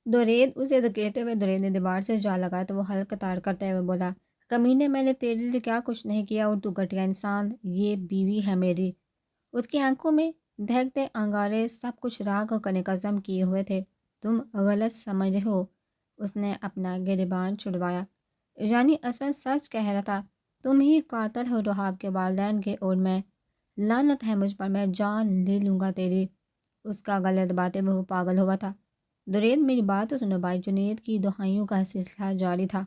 دورید اسے دھکیتے ہوئے دورید نے دیوار سے جا لگا تو وہ ہلک تار کرتے ہوئے بولا، کمینے میں نے تیرے لیے کیا کچھ نہیں کیا اور تو گھٹیا انسان، یہ بیوی ہے میری۔ اس کی آنکھوں میں دہکتے انگارے سب کچھ راکھ کرنے کا عزم کیے ہوئے تھے۔ تم غلط سمجھ رہے ہو، اس نے اپنا گریبان چھڑوایا۔ یعنی اسود سچ کہہ رہا تھا، تم ہی قاتل ہو رحاب کے والدین کے، اور میں، لعنت ہے مجھ پر، میں جان لے لوں گا تیری۔ اس کا گلے دباتے ہوئے وہ پاگل ہوا تھا۔ درید میری بات تو سنو بھائی، جنید کی دہائیوں کا سلسلہ جاری تھا۔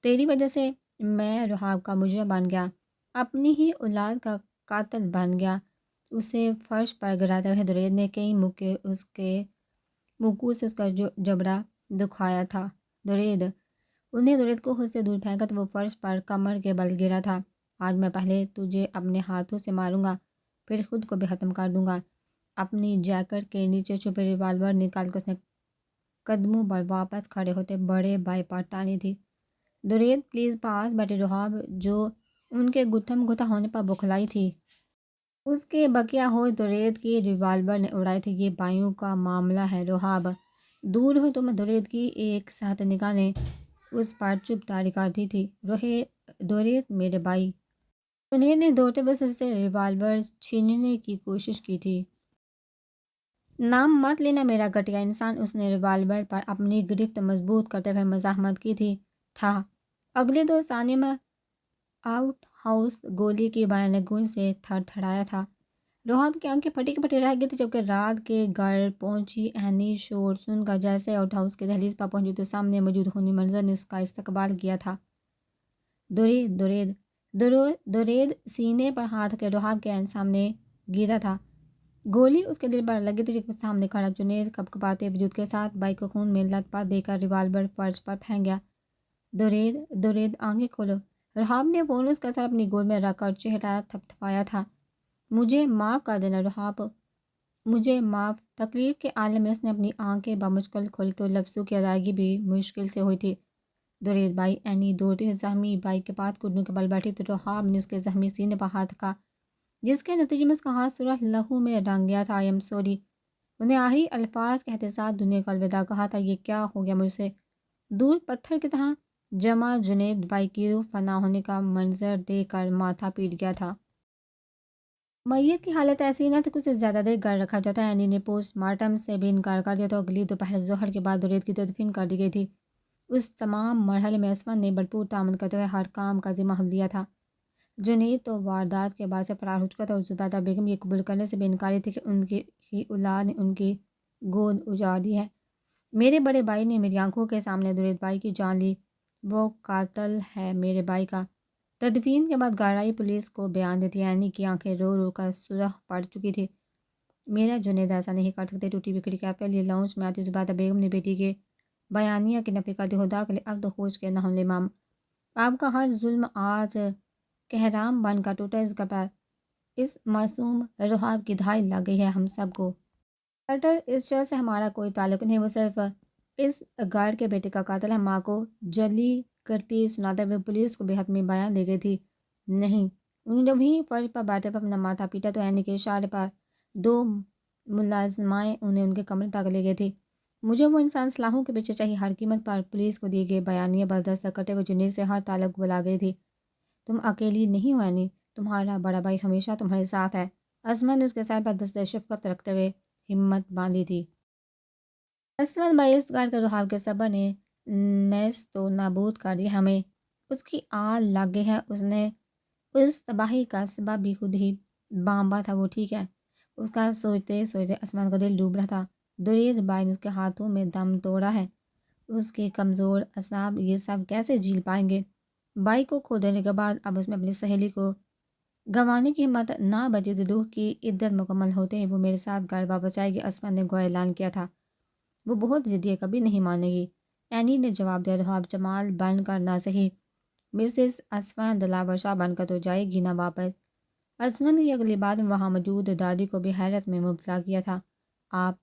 تیری وجہ سے میں رحاب کا مجرم بن گیا، اپنی ہی اولاد کا قاتل بن گیا۔ اسے فرش پر گراتے ہوئے درید نے کئی مکے اس کے مکو سے اس کا جبڑا دکھایا تھا۔ درید کو خود سے دور پھینکا تو وہ فرش پر کمر کے بل گرا تھا۔ آج میں پہلے تجھے اپنے ہاتھوں سے ماروں گا، پھر خود کو بھی ختم کر دوں گا۔ اپنی جیکٹ کے نیچے چھپے ریوالور نکال کر اس نے قدموں پر واپس کھڑے ہوتے بڑے بھائی پر تانی تھی۔ درید پلیز، پاس بیٹھے رحاب جو ان کے گتھم گتھا ہونے پر بکھلائی تھی، اس کے بقیہ ہوش درید کی ریوالور نے اڑائے تھے۔ یہ بھائیوں کا معاملہ ہے رحاب، دور ہو تم۔ درید کی ایک سخت نگاہ نے اس پر چپ تاری کر دی تھی۔ درید میرے بھائی، جنید نے دوڑتے ہوئے اس سے ریوالور چھیننے کی کوشش کی تھی۔ نام مت لینا میرا گھٹیا انسان، اس نے ریوالور پر اپنی گرفت مضبوط کرتے ہوئے مزاحمت کی تھا۔ اگلے 2 ثانیوں میں آؤٹ ہاؤس گولی کی بھیانک گونج سے تھر تھڑایا تھا۔ رحاب کی آنکھیں پھٹی کی پھٹی رہ گئی تھی، جبکہ رات کے گھر پہنچی اینی شور سن کر جیسے آؤٹ ہاؤس کے دہلیز پر پہنچی تو سامنے موجود خونی منظر نے اس کا استقبال کیا تھا۔ درید سینے پر ہاتھ کے رحاب کے سامنے گرا تھا۔ گولی اس کے دل پر لگی تھی، جبکہ سامنے کھڑا جنید کپکپاتے وجود کے ساتھ بھائی کو خون میں لت پت دے کر ریوالور فرش پر پھینک گیا۔ درید آنکھیں کھولو۔ رحاب نے فوراً اس کا سر اپنی گود میں رکھ کر چہرہ تھپتھپایا تھا۔ مجھے معاف کر دینا رحاب، مجھے معاف۔ تکلیف کے عالم میں اس نے اپنی آنکھیں بمشکل کھولی تو لفظوں کی ادائیگی بھی مشکل سے ہوئی تھی۔ درید بھائی، اینی دوڑتے ہوئے زخمی بھائی کے پاس گھٹنوں کے بل بیٹھی تو رحاب نے اس کے زخمی سینے پر ہاتھ رکھا، جس کے نتیجے میں اس کا ہاتھ سرخ لہو میں رنگ گیا تھا۔ آئی ایم سوری، انہیں آخری الفاظ کہتے ساتھ دنیا کو الوداع کہا تھا۔ یہ کیا ہو گیا مجھ سے؟ دور پتھر کی طرح جمع جنید بھائی کی روح فنا ہونے کا منظر دیکھ کر ماتھا پیٹ گیا تھا۔ میت کی حالت ایسی نہ تھی کہ اسے زیادہ دیر گھر رکھا جاتا۔ اینی نے پوسٹ مارٹم سے بھی انکار کر دیا تو اگلی دوپہر ظہر کے بعد درید کی تدفین کر دی گئی تھی۔ اس تمام مرحلے میں اسود نے بھرپور تعاون کرتے ہوئے ہر کام کا ذمہ لیا تھا۔ جنید تو واردات کے بعد سے فرار ہو چکا تھا اور زبیدہ بیگم یہ قبول کرنے سے بھی انکاری تھی کہ ان کی ہی اولاد نے ان کی گود اجاڑ دی ہے۔ میرے بڑے بھائی نے میری آنکھوں کے سامنے درید بھائی کی جان لی، وہ قاتل ہے میرے بھائی کا۔ تدفین کے بعد گھر آئی پولیس کو بیان دیتی اینی کی آنکھیں رو رو کر سرخ پڑ چکی تھی۔ میرا جنید ایسا نہیں کر سکتے، ٹوٹی بکھری کیفے لیے لاؤنج میں آتی زبیدہ بیگم نے بیٹی کے بیانیہ کی نفی کر دی۔ خدا کے لیے اب تو ہوش کے نہ ہوں امام، آپ کا ہر ظلم آج کہرام بن کر ٹوٹا۔ اس گھر پر اس معصوم رحاب کی دہائی لگ گئی ہے ہم سب کو۔ اس شخص سے ہمارا کوئی تعلق نہیں، وہ صرف اس گھر کے بیٹے کا قاتل ہے۔ ماں کو جلی کرتی سناتے ہوئے پولیس کو بے حتمی بیان دے گئی تھی۔ نہیں، انہوں نے وہیں فرش پر بیٹھے پر اپنا ماتھا پیٹا تو اینی کے اشارے پر 2 ملازمائیں انہیں ان کے کمرے تک لے گئی تھی۔ مجھے وہ انسان سلاخوں کے پیچھے چاہیے، ہر قیمت پر پولیس کو دیے گئے بیانیہ بردست کرتے ہوئے جنید سے ہر تعلق بلا گئی تھی۔ تم اکیلی نہیں ہو اینی، تمہارا بڑا بھائی ہمیشہ تمہارے ساتھ ہے۔ اسود نے اس کے سر پر دست شفقت رکھتے ہوئے ہمت باندھی تھی۔ اسود بھائی، اس گھر کے رحاب کے صبر نے نیست و نابود کر دیا ہمیں، اس کی آل لگ گئی ہے۔ اس نے اس تباہی کا سبب بھی خود ہی بانبا تھا، وہ ٹھیک ہے؟ اس کا سوچتے سوچتے اسود کا دل ڈوب رہا تھا۔ درید بھائی نے اس کے ہاتھوں میں دم توڑا ہے، اس کے کمزور اعصاب یہ سب کیسے جھیل پائیں گے؟ بھائی کو کھو دینے کے بعد اب اس میں اپنی سہیلی کو گنوانے کی ہمت نہ بچی تھی۔ روح کی عدت مکمل ہوتے ہی وہ میرے ساتھ گھر واپس آئے گی، اسود نے گویا اعلان کیا تھا۔ وہ بہت ضدی ہے، کبھی نہیں مانے گی، اینی نے جواب دیا۔ رحاب جمال بن کر نہ صحیح، مسز اسود دلاور شاہ بن کر تو جائے گی نہ واپس۔ اسود کی اگلی بات میں وہاں موجود دادی کو بھی حیرت میں مبتلا کیا تھا۔ آپ،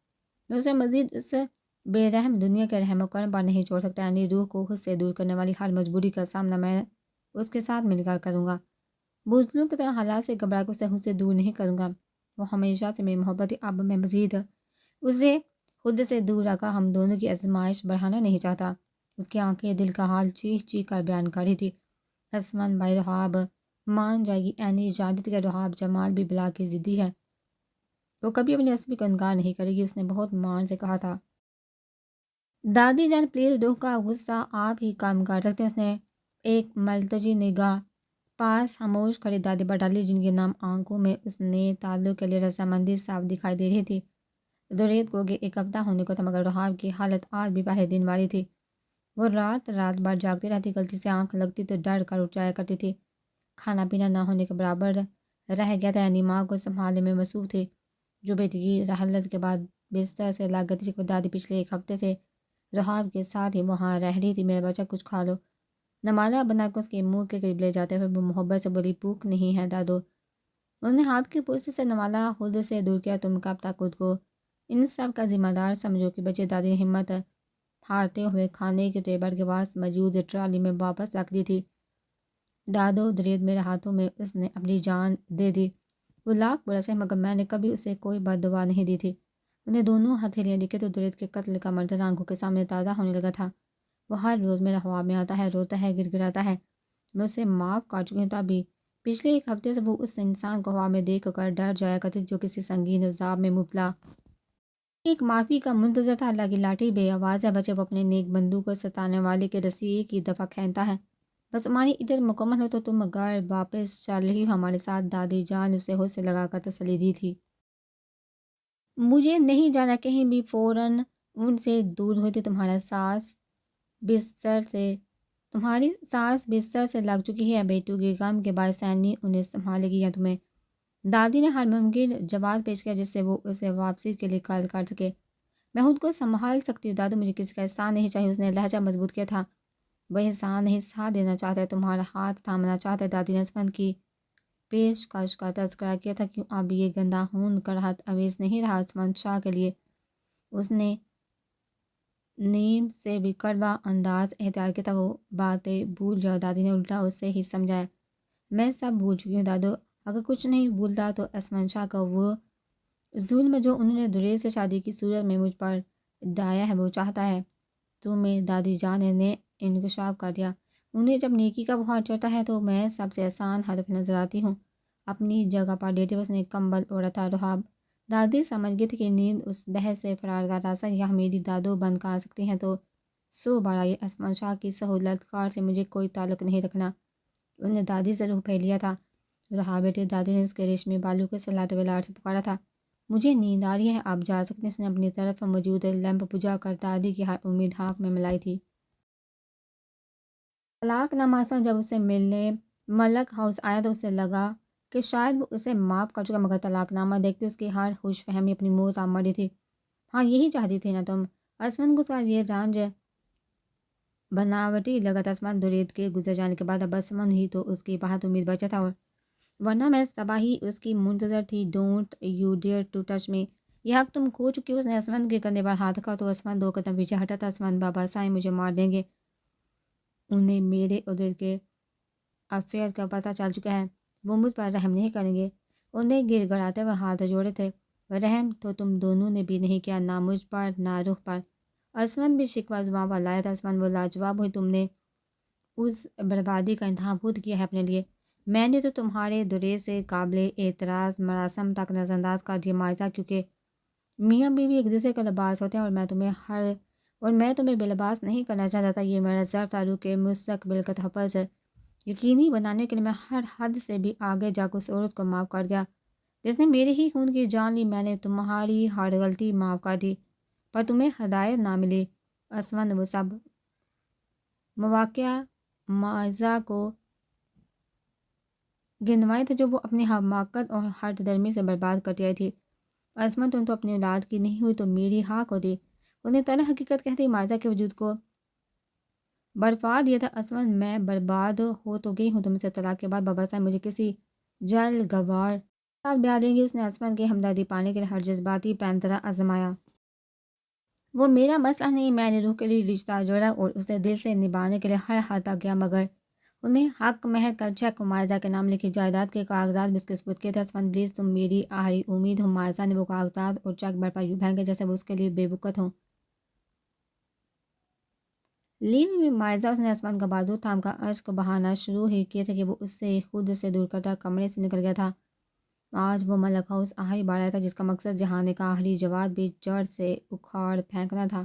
میں اسے مزید اس بے رحم دنیا کے رحم و کرم پر نہیں چھوڑ سکتا، یعنی روح کو خود سے دور کرنے والی ہر مجبوری کا سامنا میں اس کے ساتھ مل کر کروں گا۔ بزدلوں کی طرح حالات سے گھبرا کر اسے خود سے دور نہیں کروں گا۔ وہ ہمیشہ سے میری محبت تھی، اب میں مزید اسے خود سے دور رکھا ہم دونوں کی آزمائش بڑھانا نہیں چاہتا۔ اس کی آنکھیں دل کا حال چیخ چیخ کر بیان کر رہی تھی۔ آسمان بھائی رحاب مان جائے گی، اینی جادت کا رحاب جمال بھی بلا کے ضدی ہے، وہ کبھی اپنی عصبی کا انکار نہیں کرے گی، اس نے بہت مان سے کہا تھا۔ دادی جان پلیز روح کا غصہ آپ ہی کام کر سکتے ہیں۔ اس نے ایک ملتجی نگاہ پاس خاموش کھڑے دادی پر ڈالی، جن کے نام آنکھوں میں اس نے تعلق کے لیے رضامندی صاف دکھائی دے رہی تھی۔ دوریت کو کہ ایک ہفتہ ہونے کو تھا، مگر رحاب کی حالت آج بھی پہلے دن والی تھی۔ وہ رات بھر جاگتی رہتی، غلطی سے آنکھ لگتی تو ڈر کر اٹھ جایا کرتی تھی۔ کھانا پینا نہ ہونے کے برابر رہ گیا تھا، یعنی ماں کو سنبھالنے میں مصروف تھی، جو بیٹی کی رحلت کے بعد بستر سے لگ گئی تھی۔ دادی پچھلے ایک ہفتے سے رحاب کے ساتھ ہی وہاں رہ رہی تھی۔ میرا بچہ کچھ کھا لو، نمالہ بنا کر اس کے منہ کے قریب لے جاتے ہوئے وہ محبت سے بولی، بھوک نہیں ہے دادو۔ اس نے ہاتھ کی پرسی سے نمالہ خود سے دور کیا۔ تم کب تک خود کو ان سب کا ذمہ دار سمجھو کہ بچے؟ دادی نے ہمت ہارتے ہوئے کھانے کے ٹیبل کے پاس موجود ٹرالی میں واپس رکھ دی تھی۔ دادو دریت میرے ہاتھوں میں اس نے اپنی جان دے دی، وہ لاکھ برس ہے، مگر میں نے کبھی اسے کوئی بد دعا نہیں دی تھی۔ انہیں دونوں ہتھیلیاں دکھے تو دریت کے قتل کا منظر آنکھوں کے سامنے تازہ ہونے لگا تھا۔ وہ ہر روز میرے خواب میں آتا ہے، روتا ہے، گڑ گڑاتا ہے۔ میں اسے معاف کر چکی ہوں، تبھی پچھلے ایک ہفتے سے وہ اس انسان کو خواب میں دیکھ کر ڈر جایا کرتی جو کسی سنگین عذاب میں مبتلا ایک معافی کا منتظر تھا۔ اللہ کی لاٹھی بے آواز ہے، بچے وہ اپنے نیک بندو کو ستانے والے کے رسی ایک ہی دفعہ کھینتا ہے۔ بس ہماری عدت مکمل ہو تو تم گھر واپس چل رہی ہو ہمارے ساتھ، دادی جان اسے ہوش سے لگا کر تسلی دی تھی۔ مجھے نہیں جانا کہیں بھی۔ فوراً ان سے دور ہوئی تھی۔ تمہاری سانس بستر سے لگ چکی ہے، بیٹو کے غم کے باعث سینی انہیں سنبھالے گی یا تمہیں؟ دادی نے ہر ممکن جواب پیش کیا جس سے وہ اسے واپسی کے لیے کال کر سکے۔ میں خود کو سنبھال سکتی ہوں دادو، مجھے کسی کا احسان نہیں چاہیے۔ اس نے لہجہ مضبوط کیا تھا، وہ احسان نہیں ساتھ دینا چاہتا ہے، تمہارا ہاتھ تھامنا چاہتا ہے۔ دادی نے اسفند کی پیشکش کا تذکرہ کیا تھا، کیوں اب یہ گندہ خون کراہت آویز نہیں رہا اسفند شاہ کے لیے؟ اس نے نیم سے بھی کڑوا انداز اختیار کیا تھا، وہ باتیں بھول جاؤ۔ دادی نے الٹا اس سے ہی سمجھایا، میں سب بھول چکی ہوں دادو۔ اگر کچھ نہیں بھولتا تو اسفند شاہ کا وہ ظلم جو انہوں نے دریت سے شادی کی صورت میں مجھ پر ڈھایا ہے وہ چاہتا ہے تمہیں۔ دادی جان نے انکشاف کر دیا، انہیں جب نیکی کا بخار چڑھتا ہے تو میں سب سے آسان ہدف نظر آتی ہوں۔ اپنی جگہ پر لیٹے اس نے کمبل اوڑھا تھا۔ رحاب دادی سمجھ گئی تھی کہ نیند اس بحث سے فرار کا راستہ یا میری دادو بند کر سکتی ہیں تو سو بار آئیے، اسفند شاہ کی سہولت کار سے مجھے کوئی تعلق نہیں رکھنا۔ اس نے دادی سے روح پھیر لیا تھا۔ رحاب بیٹے، دادی نے اس کے ریشمی بالوں کو سلاتے ہوئے لاڈ سے پکارا تھا، مجھے نیند آ رہی ہے، آپ جا سکتے ہیں۔ اس نے اپنی طرف موجود لیمپ بجھا کر دادی کی ہر امید ہاتھ میں ملائی تھی۔ طلاق نامہ جب اسے ملنے ملک ہاؤس آیا تو اسے لگا کہ شاید وہ اسے معاف کر چکا، مگر طلاق نامہ دیکھتے اس کی ہر خوش فہمی اپنی موت آ مری تھی۔ ہاں یہی چاہتی تھی نا تم؟ اسفند کو سا یہ رانج بناوٹی لگا تھا۔ اسفند دریت کے گزر جانے کے بعد اب اسفند ہی تو اس کی بہت امید بچا تھا، اور ورنہ میں صبح ہی اس کی منتظر تھی۔ Don't you dare to touch me, یہ حق تم کھو چکی ہو۔ اس نے اسفند کے کندھے پر ہاتھ رکھا تو اسفند دو قدم پیچھے ہٹا تھا۔ اسفند بابا سائیں مجھے مار دیں گے، انہیں میرے ادھر کے افیئر کا پتہ چل چکا ہے، وہ مجھ پر رحم نہیں کریں گے۔ انہیں گڑ گڑاتے ہوئے ہاتھ جوڑے تھے، رحم تو تم دونوں نے بھی نہیں کیا، نہ مجھ پر نہ روح پر۔ اسفند بھی شکوہ زباں پر لایا تھا۔ اسفند وہ لاجواب ہوئی، تم نے اس بربادی کا انتخاب خود کیا ہے اپنے لیے، میں نے تو تمہارے دریت سے قابل اعتراض مراسم تک نظر انداز کر دیا معاہضہ، کیونکہ میاں بیوی ایک دوسرے کا لباس ہوتے ہیں، اور میں تمہیں بے لباس نہیں کرنا چاہتا تھا۔ یہ میرا ضرف تھا، روح کے مستقبل کا تحفظ یقینی بنانے کے لیے میں ہر حد سے بھی آگے جا کر اس عورت کو معاف کر گیا جس نے میرے ہی خون کی جان لی۔ میں نے تمہاری ہر غلطی معاف کر دی، پر تمہیں ہدایت نہ ملی۔ اسفند وہ سب مواقع معاہضہ کو گنوائے تھے جو وہ اپنی حماقت اور ہٹ درمی سے برباد کرتی آئی تھی۔ اسفند تم تو اپنی اولاد کی نہیں ہوئی تو میری حق ہوتی۔ انہیں طرح حقیقت کہتے معاہضہ کے وجود کو برپا دیا تھا۔ اسفند میں برباد ہو تو گئی ہوں، تم سے طلاق کے بعد بابا صاحب مجھے کسی جل گوار ساتھ بیاہ دیں گے۔ اس نے اسفند کی ہمدردی پانے کے لیے ہر جذباتی پینترا آزمایا۔ وہ میرا مسئلہ نہیں، میں نے روح کے لیے رشتہ جوڑا اور اسے دل سے نبھانے کے لیے ہر حد تک گیا، مگر انہیں حق مہر کا چیک و معاہدہ کے نام لکھی جائیداد کے کاغذات بھی اس کے سپرد کیے تھے۔ اسمن پلیز تم میری آخری امید ہو۔ معاہدہ نے وہ کاغذات اور چیک بڑھ پا یوں پھینکے جیسے وہ اس کے لیے بے وقت ہوں۔ لیو میں معاہدہ اس نے اسمن کا بازو تھام کا اشک بہانا شروع ہی کیے تھے کہ وہ اس سے خود سے دور کرتا کمرے سے نکل گیا تھا۔ آج وہ ملک ہاؤس آخری بار آیا تھا جس کا مقصد جہانے کا آخری جواد بھی جڑ سے اکھاڑ پھینکنا تھا۔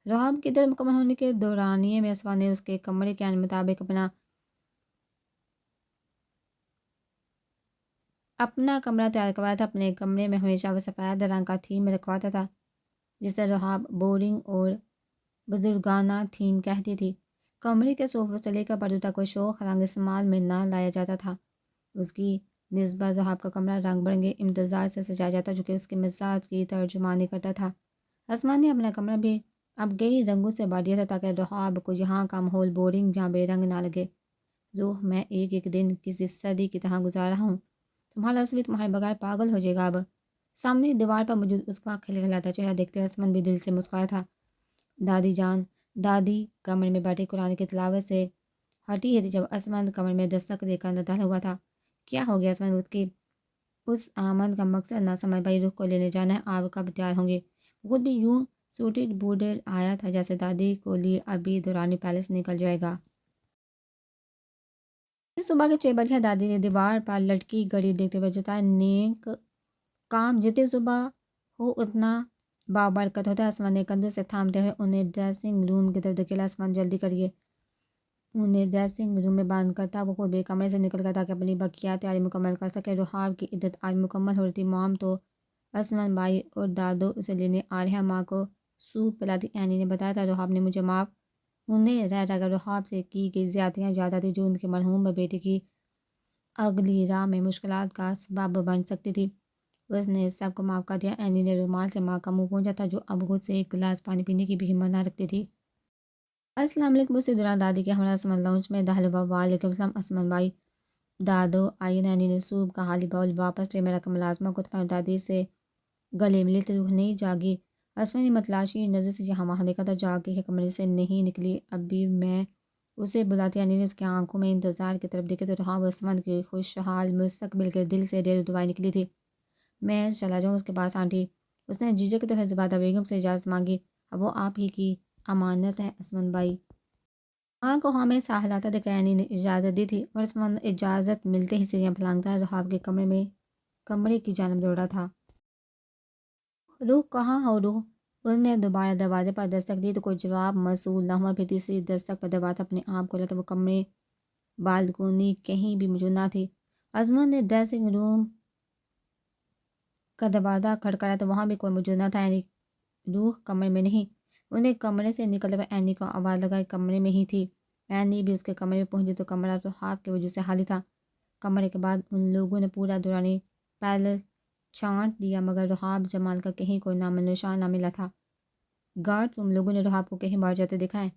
رحاب کی دل مکمل ہونے کے دورانیے میں اسمن نے اس کے کمرے کے عین مطابق اپنا کمرہ تیار کروایا تھا۔ اپنے کمرے میں ہمیشہ وہ سفید رنگ کا تھیم رکھواتا تھا جسے رحاب بورنگ اور بزرگانہ تھیم کہتی تھی۔ کمرے کے صوفوں سے لے کر پردوں تک کوئی شوخ رنگ استعمال میں نہ لایا جاتا تھا۔ اس کی نسبت رحاب کا کمرہ رنگ برنگے امتزاج سے سجایا جاتا جو کہ اس کے مزاج کی ترجمانی کرتا تھا۔ آسمان نے اپنا کمرہ بھی اب کئی رنگوں سے بھر دیا تھا تاکہ رحاب کو یہاں کا ماحول بورنگ یا بے رنگ نہ لگے۔ روح میں ایک ایک دن کسی صدی کی طرح گزار رہا ہوں۔ تمہارا عصبی تمہارے بغیر پاگل ہو جائے گا اب۔ سامنے دیوار پر موجود اس کا کھلکھلاتا چہرہ دیکھتے ہوئے اسمن بھی دل سے مسکرایا تھا۔ دادی جان، دادی کمرے میں بیٹھے قرآن کی تلاوت سے ہٹی تھی جب اسمن کمرے میں دستک دے کر داخل ہوا تھا۔ کیا ہو گیا اسمن؟ اس آمد کا مقصد نہ سمجھ پائی۔ روح کو لینے جانا ہے، آپ کب تیار ہوں گے؟ خود بھی یوں سوٹڈ بوٹڈ آیا تھا جیسے دادی کو لیے ابھی دورانی پیلس نکل جائے گا۔ صبح کے 6 بجے دادی نے دیوار پر لٹکی گھڑی دیکھتے ہوئے جتایا، نیک کام جتنی صبح ہو اتنا بابرکت ہوتا ہے۔ اسمن نے کندھوں سے تھامتے ہوئے انہیں ڈریسنگ روم کی طرف دھکیلا۔ اسمن جلدی کریے، انہیں ڈریسنگ روم میں بند کرتا وہ خود بھی کمرے سے نکل گیا تاکہ اپنی بقیہ تیاری مکمل کر سکے۔ رحاب کی عدت آج مکمل ہو رہی تھی۔ مام تو اسمن بھائی اور دادو اسے لینے آ رہے ہیں۔ ماں کو سوپ پلاتی اینی نے بتایا تھا۔ رحاب نے مجھے معاف۔ انہیں رہ کر رحاب سے کی گئی زیادتیاں یاد آتی جو ان کے مرحوم بیٹے کی اگلی راہ میں مشکلات کا سبب بن سکتی تھی۔ اس نے سب کو معاف کر دیا۔ اینی نے رومال سے ماں کا منہ پونچھا تھا جو اب خود سے ایک گلاس پانی پینے کی بھی ہمت نہ رکھتی تھی۔ السلام علیکم۔ اسی دوران دادی کے ہمراہ اسمن لانچ میں داخل ہوا۔ وعلیکم السلام اسمن بھائی، دادو آئیے۔ اینی نے سوپ کا خالی باؤل واپس ٹرے میں رکھ ملازمہ کو تھپایا۔ دادی سے گلے ملی تو روح نہیں جاگی۔ اسمن نے متلاشی نظر سے یہاں وہاں دیکھا تھا۔ جاگ کے کمرے سے نہیں نکلی ابھی میں اسے بلاتی۔ اینی نے اس کی آنکھوں میں انتظار کی طرف دیکھے تو رحاب اسمن کی خوشحال مستقبل کے دل سے ڈھیر دعائیں نکلی تھی۔ میں چلا جاؤں اس کے پاس آنٹی؟ اس نے جھجکتے ہوئے زبادہ بیگم سے اجازت مانگی۔ اب وہ آپ ہی کی امانت ہے اسمن بھائی۔ ماں کو ہمیں ساحلاتہ دے کر اینی نے اجازت دی تھی اور اسمن اجازت ملتے ہی سیڑھیاں پھلانگتا رحاب کے کمرے کی جانب دوڑا تھا۔ روح کہاں ہو روح؟ اس نے دوبارہ دروازے پر دستک دی تو کوئی جواب موصول نہ ہوا۔ پھر تیسری دستک پر دروازہ اپنے آپ کھولا تو وہ کمرے بالکونی کہیں بھی موجود نہ تھی۔ اسمن نے ڈریسنگ روم کا دروازہ کھٹکھٹایا تو وہاں بھی کوئی موجود نہ تھا۔ اینی روح کمرے میں نہیں۔ انہیں کمرے سے نکلتے ہوئے اینی کو آواز لگائی، کمرے میں ہی تھی۔ اینی بھی اس کے کمرے میں پہنچی تو کمرہ رحاب کے وجود سے خالی تھا۔ کمرے کے بعد ان لوگوں نے پورا دورانی پیلس چھانٹ لیا مگر رحاب جمال کا کہیں کوئی نام نشان نہ ملا تھا۔ گارڈ، تم لوگوں نے رحاب کو کہیں باہر جاتے دیکھا ہے؟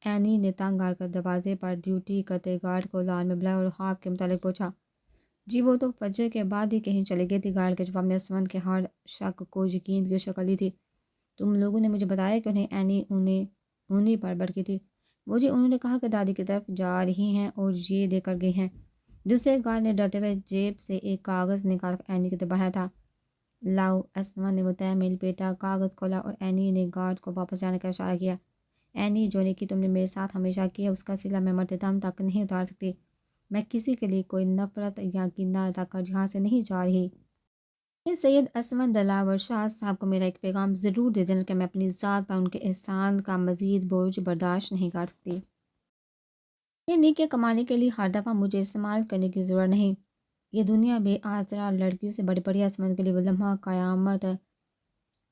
اینی نے تنگ آ کر دروازے پر ڈیوٹی کرتے گارڈ کو لال میں بلایا اور رحاب کے متعلق پوچھا۔ جی وہ تو فجر کے بعد ہی کہیں چلے گئی تھی۔ گارڈ کے جواب نے اسمن کے ہر شک کو یقین کی شکل دی تھی۔ تم لوگوں نے مجھے بتایا کہ انہیں پر بڑکی تھی۔ وہ جی انہوں نے کہا کہ دادی کی طرف جا رہی ہیں اور یہ دے کر گئی ہیں۔ دوسرے گارڈ نے ڈرتے ہوئے جیب سے ایک کاغذ نکال کر اینی کی طرف بڑھایا تھا۔ لاؤ۔ اسمن نے وہ تہ میں لپیٹا کاغذ کھولا اور اینی نے گارڈ کو واپس جانے کا اشارہ کیا۔ اینی، جو نیکی تم نے میرے ساتھ ہمیشہ کی ہے اس کا صلہ میں مرتے دم تک نہیں اتار سکتی۔ میں کسی کے لیے کوئی نفرت یا کینہ رکھ کر یہاں سے نہیں جا رہی۔ سید اسمن دلاور شاہ صاحب کو میرا ایک پیغام ضرور دے دینا کہ میں اپنی ذات پر ان کے احسان کا مزید بوجھ برداشت نہیں کر سکتی۔ یہ نیکیاں کمانے کے لیے ہر دفعہ مجھے استعمال کرنے کی ضرورت نہیں۔ یہ دنیا بے آزرا لڑکیوں سے بڑی پڑی ہے۔ اسمن کے لیے وہ لمحہ قیامت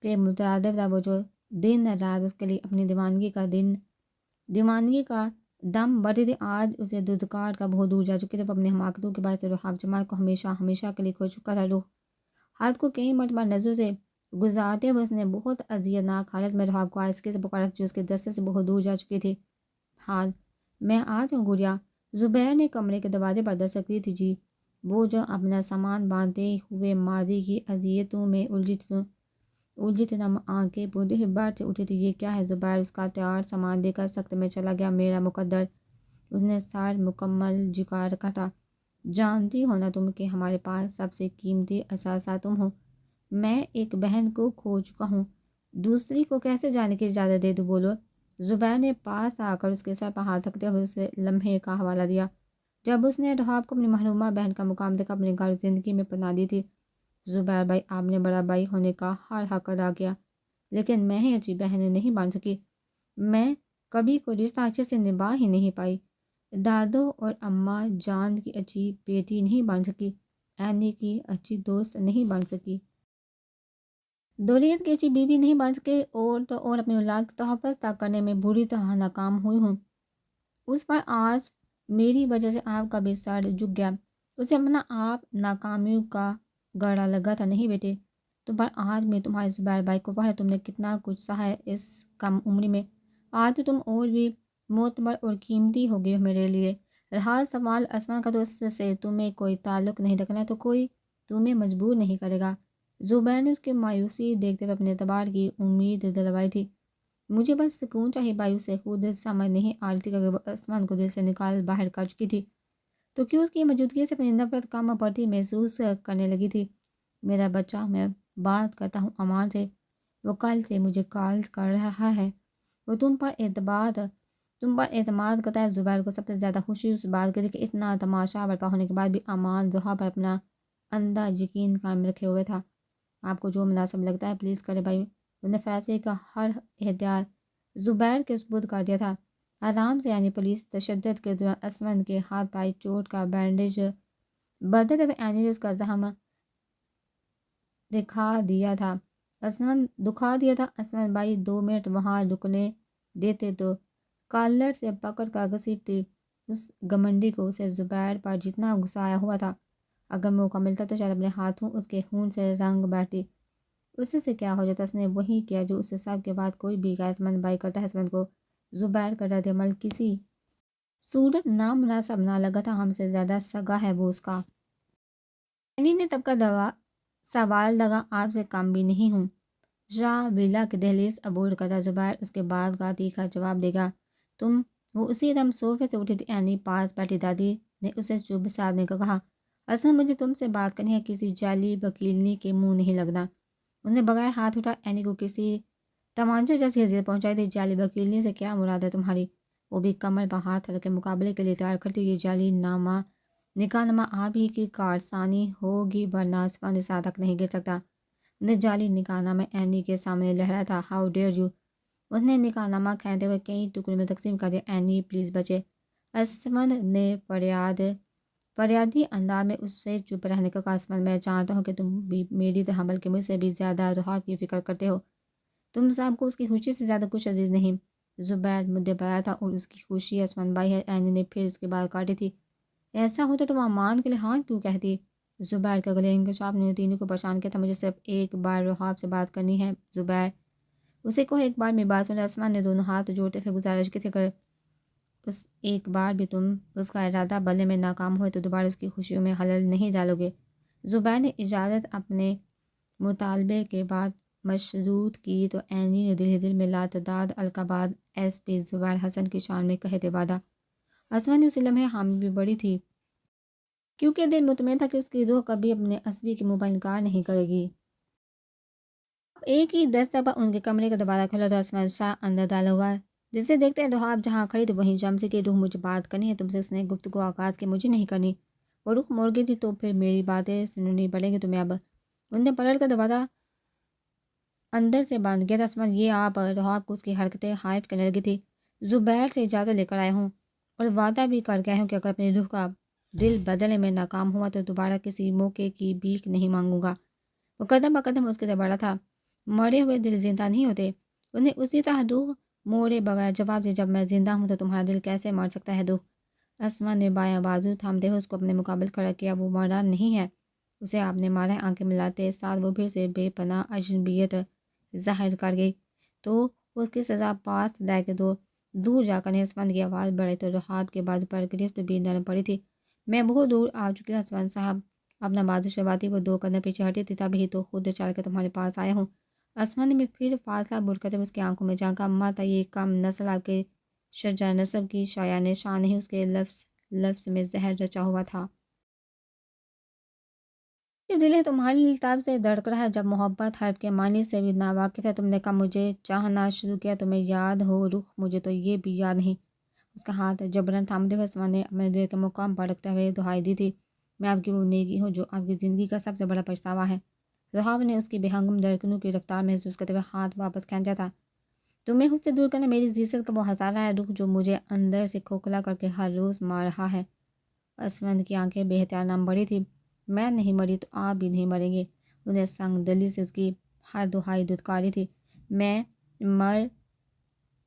کے مترادف تھا، وہ جو دن رات اس کے لیے اپنی دیوانگی کا دم بڑھتی تھی۔ آج اسے دھدکار کا بہت دور جا چکی تھی۔ وہ اپنی حماقتوں کے باعث رحاب جمال کو ہمیشہ کے لیے کھو چکا تھا۔ روح حالت کو کئی مرتبہ نظروں سے گزارتے ہوئے اس نے بہت اذیت ناک حالت میں رحاب کو آہستگی سے پکارا جو اس کے دستے سے بہت دور جا چکی تھی۔ حال میں آج ہوں گڑیا؟ زبیر نے کمرے کے دروازے پر دستک دی تھی۔ جی۔ وہ جو اپنا سامان باندھتے ہوئے ماضی کی اذیتوں میں الجھی تھی، نم آنکھیں بوندے ہوئے بیٹھ سے اٹھی تھی۔ یہ کیا ہے زبیر؟ اس کا تیار سامان دے کر سخت میں چلا گیا۔ میرا مقدر اس نے سر مکمل جھکا رکھا تھا۔ جانتی ہو نا تم کہ ہمارے پاس سب سے قیمتی اثاثہ تم ہو۔ میں ایک بہن کو کھو چکا ہوں، دوسری کو کیسے جانے کی اجازت دے دوں؟ بولو۔ زبیر نے پاس آ کر اس کے سر پر ہاتھ رکھتے ہوئے اسے لمحے کا حوالہ دیا جب اس نے رحاب کو اپنی محرومہ بہن کا مقام دے کر اپنے گھر زندگی میں پناہ دی تھی۔ زبیر بھائی، آپ نے بڑا بھائی ہونے کا ہر حق ادا کیا، لیکن میں ہی اچھی بہن نہیں بن سکی۔ میں کبھی کوئی رشتہ اچھے سے نبھا ہی نہیں پائی، دادو اور اماں جان کی اچھی بیٹی نہیں بن سکی، اینی کی اچھی دوست نہیں بن سکی، دوریت کی اچھی بیوی نہیں بن سکے، اور اپنی اولاد کا تحفظ تک کرنے میں بری طرح ناکام ہوئی ہوں۔ اس پر آج میری وجہ سے آپ کا بھی سر جھک گیا۔ اسے اپنا آپ ناکامیوں کا گڑا لگا تھا۔ نہیں بیٹے، تو پر آج میں تمہارے زبیر بھائی کو پڑھا، تم نے کتنا کچھ سہا ہے اس کم عمری میں، آج تو تم اور بھی معتبر اور قیمتی ہو گئے ہو میرے لیے۔ رہا سوال اسما کا، تو اس سے تمہیں کوئی تعلق نہیں رکھنا تو کوئی تمہیں مجبور نہیں کرے گا۔ زبیر نے اس کی مایوسی دیکھتے ہوئے اپنے اعتبار کی امید دلوائی تھی۔ مجھے بس سکون چاہیے۔ بھائی اسے خود سمجھ نہیں آ رہی تھی کہ اگر وہ اسمان کو دل سے نکال باہر کر چکی تھی تو کیوں اس کی موجودگی سے اپنی نفرت کم پڑتی محسوس کرنے لگی تھی۔ میرا بچہ، میں بات کرتا ہوں امان سے، وہ کل سے مجھے کالز کر رہا ہے، وہ تم پر اعتماد کرتا ہے۔ زبیر کو سب سے زیادہ خوشی اس بات کی تھی کہ اتنا تماشا برپا ہونے کے بعد بھی امان ضحیٰ پر اپنا اندھا یقین قائم رکھے ہوئے تھا۔ آپ کو جو مناسب لگتا ہے پلیز کرے بھائی۔ انہوں نے فیصلے کا ہر اختیار زبیر کے سپرد کر دیا تھا۔ آرام سے، یعنی پولیس تشدد کے دوران اسمن کے ہاتھ پائے چوٹ کا بینڈیج بدلتے ہوئے اینی نے اس کا زخم دکھا دیا تھا۔ اسمن بھائی 2 منٹ وہاں رکنے دیتے تو کالر سے پکڑ کر گھسیٹتی اس گمنڈی کو۔ اسے زبیر پر جتنا غصہ آیا ہوا تھا، اگر موقع ملتا تو شاید اپنے ہاتھوں اس کے خون سے رنگ بیٹھتی۔ اس سے کیا ہو جاتا؟ اس نے وہی کیا جو اس سے سب کے بعد کوئی بھی غیرت مند بھائی کرتا ہے۔ اسمن کو زبیر کا رد عمل کسی صورت نامناسب نہ لگا تھا۔ ہم سے زیادہ سگا ہے وہ اس کا۔ اینی نے تب کا سوال لگا، آپ سے کم بھی نہیں ہوں۔ شاہ ویلا کی دہلیز عبور کرتا زبیر اس کے بعد کا تیکھا جواب دے گا۔ وہ اسی دم صوفے سے اٹھی تھی۔ اینی پاس بیٹھی دادی نے اسے چپ سادنے کو کہا، اصل مجھے تم سے بات کرنی ہے، کسی جعلی وکیلنی کے منہ نہیں لگنا۔ انہوں نے بغیر ہاتھ اٹھا اینی کو کسی تمانچے جیسی حیثیت پہنچائی تھی۔ جعلی وکیلنی سے کیا مراد ہے تمہاری؟ وہ بھی کمر پر ہاتھ رکھ کے مقابلے کے لیے تیار کرتی۔ یہ جعلی نکاح نامہ آپ ہی کی کارسانی ہوگی، ورنہ اسما نے ساتھ تک نہیں گر سکتا۔ انہیں جعلی نکاح نامہ اینی کے سامنے لہرایا تھا۔ How dare you! اس نے نکاح نامہ کھینچتے ہوئے کئی ٹکڑوں میں تقسیم کر دیا۔ اینی پلیز بچے! اسمن نے فریادی انداز میں اس سے چپ رہنے کا کہا۔ اسمن، میں جانتا ہوں کہ تم بھی میری طرح بلکہ مجھ سے بھی زیادہ رحاب کی فکر کرتے ہو۔ تم سب کو اس کی خوشی سے زیادہ کچھ عزیز نہیں۔ زبیر مدعے پر آیا تھا، اور اس کی خوشی اسمن بھائی ہے۔ اینی نے پھر اس کی بات کاٹی تھی۔ ایسا ہوتا تو وہ امان کے لیے ہاں کیوں کہتی؟ زبیر کا گلے انکشاف نے تینوں کو پریشان کیا تھا۔ مجھے صرف ایک بار رحاب سے بات کرنی ہے زبیر، اسے کو ایک بار میں بات سن۔ اسمن نے دونوں ہاتھ جوڑتے پھر گزارش کی تھی، اگر اس ایک بار بھی تم اس کا ارادہ بدلنے میں ناکام ہوئے تو دوبارہ اس کی خوشیوں میں خلل نہیں ڈالو گے۔ زبیر نے اجازت اپنے مطالبے کے بعد مشروط کی تو اینی نے دل ہی دل میں لاتعداد القابات ایس پی زبیر حسن کی شان میں کہے تھے وعدہ۔ اسما نے اسی لمحے حامی بھی بڑی تھی، کیونکہ دل مطمئن تھا کہ اس کی روح کبھی اپنے عصبی کے منہ پر انکار نہیں کرے گی۔ ایک ہی دستک پر ان کے کمرے کا دوبارہ کھلا تو اسما شاہ اندر ڈالا ہوا جسے دیکھتے رحاب جہاں کھڑی تھی وہیں جم سے کہ روح مجھے بات کرنی ہے تم سے۔ اس نے گفتگو آغاز کی، مجھے نہیں کرنی۔ وہ رخ موڑ گئی تھی، تو پھر میری باتیں سننی پڑیں گی تمہیں اب۔ ان نے پلٹ کر دروازہ اندر سے بند کیا تھا۔ اسمن، یہ آپ؟ رحاب کو اس کی حرکتیں حائف کرنے لگی تھی۔ زبیر سے اجازت لے کر آیا ہوں، اور وعدہ بھی کر گیا ہوں کہ اگر اپنی روح کا دل بدلنے میں ناکام ہوا تو دوبارہ کسی موقع کی بھیک نہیں مانگوں گا۔ وہ قدم بہ قدم اس کے طرف بڑھا تھا۔ مرے ہوئے دل زندہ نہیں ہوتے۔ اس نے اسی طرح روح موڑے بغیر جواب دیا، جب میں زندہ ہوں تو تمہارا دل کیسے مر سکتا ہے؟ روح! اسما نے بایاں بازو تھامتے ہوئے اس کو اپنے مقابل کھڑا کیا۔ وہ مرا نہیں ہے، اسے آپ نے مارا ہے۔ آنکھیں ملاتے ساتھ وہ پھر سے بے پناہ اجنبیت ظاہر کر گئی، تو اس کی سزا پاس لے کے دور جا کر اسمن کی آواز بڑھے تو رحاب کے بازو پر گرفت بھی نرم پڑی تھی۔ میں بہت دور آ چکی ہوں اسمن صاحب، اپنا بازو شواتی وہ 2 قدم پیچھے ہٹی تھی، تب ہی تو خود چل کے تمہارے پاس آیا ہوں۔ اسمن نے پھر فاصلہ بڑھ کر اس کی آنکھوں میں جھانکا، ماتا یہ کم نسل آپ کے شجاع نسب کی شایان شان ہی اس کے لفظ لفظ میں زہر رچا ہوا تھا۔ یہ دل ہے تمہاری الطاف سے دھڑک رہا ہے جب محبت حرف کے معنی سے بھی ناواقف ہے۔ تم نے کہا مجھے چاہنا شروع کیا تمہیں یاد ہو رخ، مجھے تو یہ بھی یاد نہیں۔ اس کا ہاتھ جبراً تھامتے ہوئے عثمان نے اپنے دل کے مقام پر رکھتے ہوئے دہائی دی تھی، میں آپ کی وہ نیکی ہوں جو آپ کی زندگی کا سب سے بڑا پچھتاوا ہے۔ رہاب نے اس کی بے ہنگم دھڑکنوں کی رفتار محسوس کرتے ہوئے ہاتھ واپس کھینچا تھا۔ تمہیں خود سے دور کرنا میری زیست کا وہ ہزارہ ہے رخ جو مجھے اندر سے کھوکھلا کر کے ہر روز مار رہا ہے۔ عثمان کی آنکھیں بے اختیار نم بڑی تھی۔ میں نہیں مری تو آپ بھی نہیں مریں گے۔ انہیں سنگ دلی سے اس کی ہر دہائی دھتکاری تھی۔ میں مر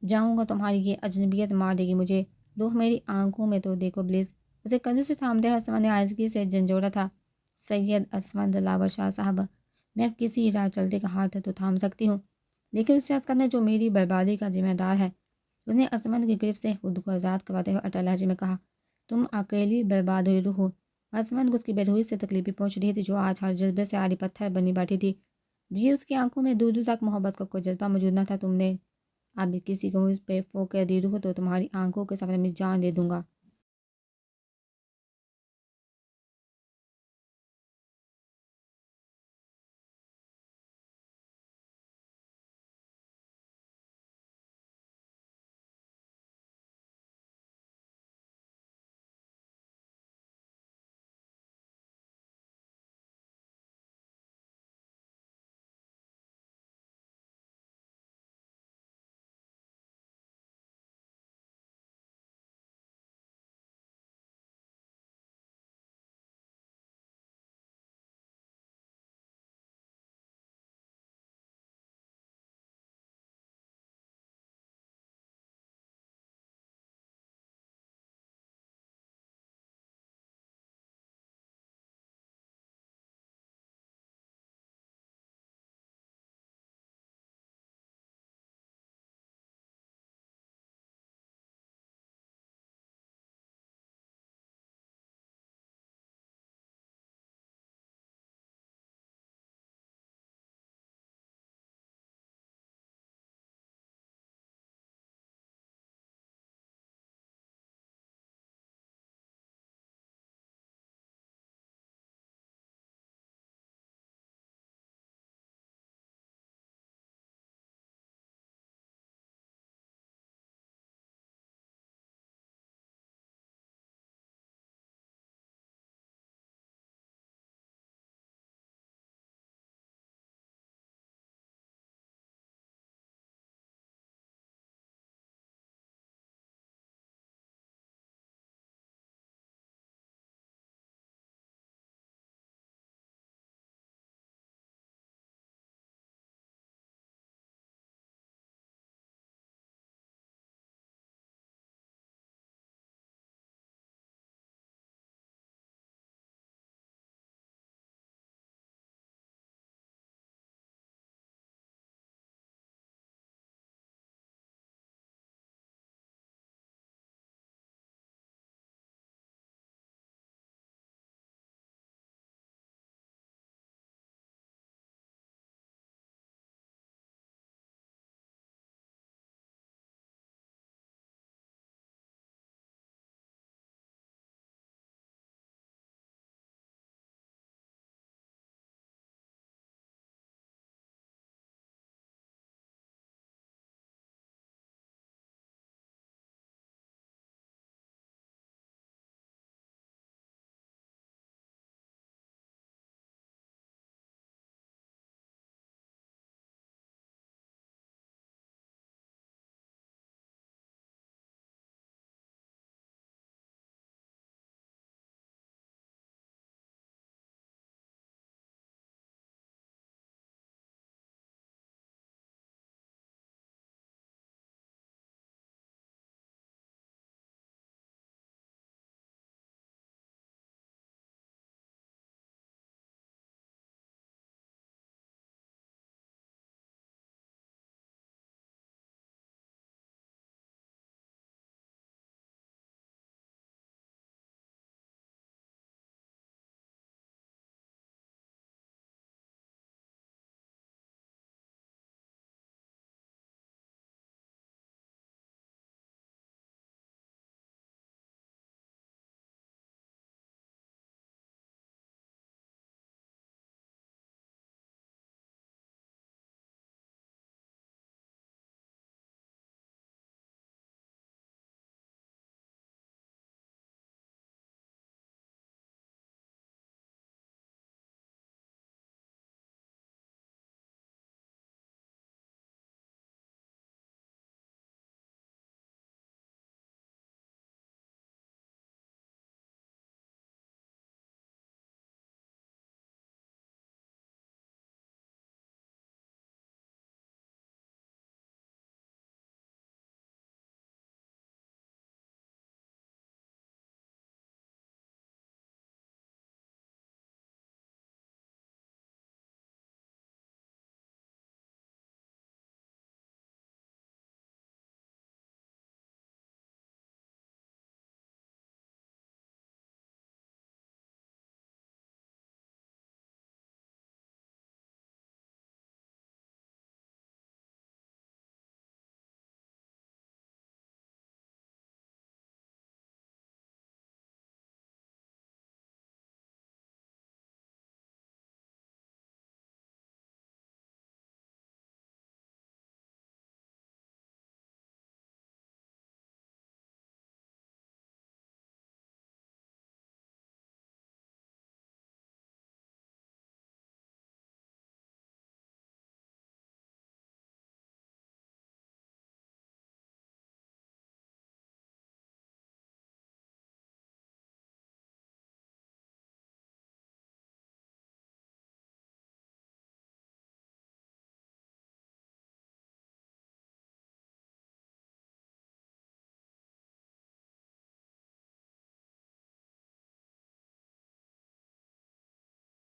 جاؤں گا، تمہاری یہ اجنبیت مار دے گی مجھے۔ روح میری آنکھوں میں تو دیکھو پلیز۔ اسے کندھوں سے تھامتے ہوئے عثمان نے آہستگی سے جھنجھوڑا تھا، سید عثمان دلاور شاہ صاحب، میں اب کسی راہ چلتے کا ہاتھ تو تھام سکتی ہوں، لیکن اس شخص کا نہیں جو میری بربادی کا ذمہ دار ہے۔ اس نے عثمان کی گرفت سے خود کو آزاد کرواتے ہوئے اٹل لہجے میں کہا، تم اکیلی برباد ہوئی روح ہو۔ عثمان کو اس کی بے سے تکلیفیں پہنچ رہی تھی جو آج ہر جذبے سے آری پتھر بنی بیٹھی تھی۔ جی اس کی آنکھوں میں دور دور تک محبت کا کوئی جذبہ موجود نہ تھا۔ تم نے اب کسی کو مجھ پہ فوقیت دی روح تو تمہاری آنکھوں کے سامنے میں جان دے دوں گا۔